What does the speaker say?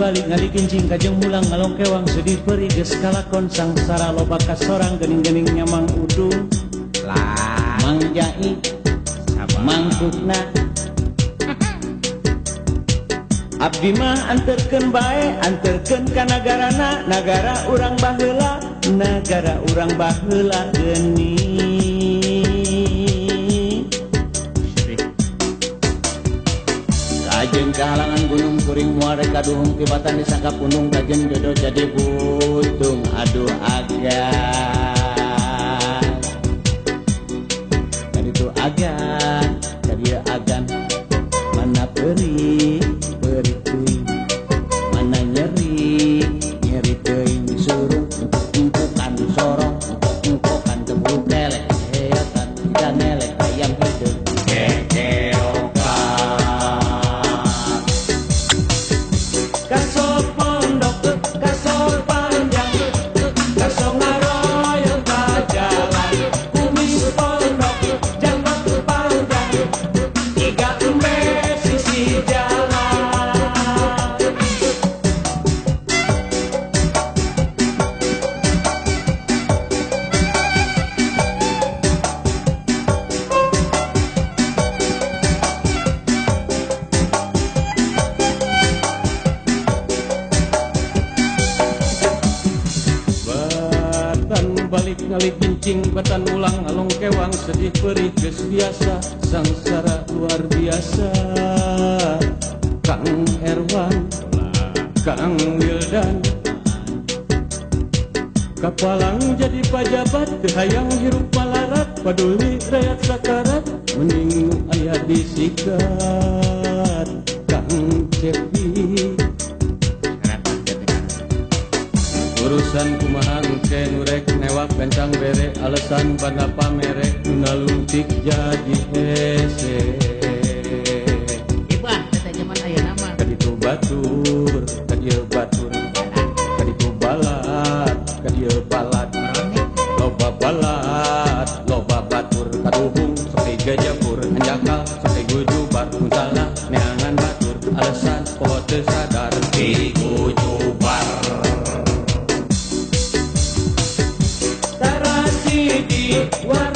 balik ngali kincing kajeng mulang ngalong kewang sedih peri geus kalakon sangsara loba kasorang geuning-geuning nyamang udung lah Mang Jai mangkukna abdi mah anterkeun bae anterkeun ka nagarana nagara urang baheula geuning Kajen kehalangan gunung kuring muare kaduhung tibatan disangka punung kajen jodoh jadi butung aduh agan tadi tu agan mana peri teuing mana nyeri teuing disuruh empuk-empukan sorong empuk-empukan tebul kelek heatan tidak ngelek ayam hidup kasor pondok kasor panjang kasor ngaroyong kajalan kumis pondok jambak panjang tiga embe sisi jalan balik ngali kincing batan ulang along kewang sedih perih geus biasa sangsara luar biasa Kang Erwan Kang Wildan kapalang jadi pajabat hayang hirup malarat paduli rakyat sakarat mending aya disikat Kang Cepi urusan kumaha engke nurek newak bencang bere alasan banda pamere nalungtik jadi hese ibah teh zaman ayeuna mah kaditu batur kadieu batur kaditu balat kadieu balat loba batur kaduhung sok gajapur anjakal sok gujubar kuntala neangan batur alasan poho teu sadar gujubar What?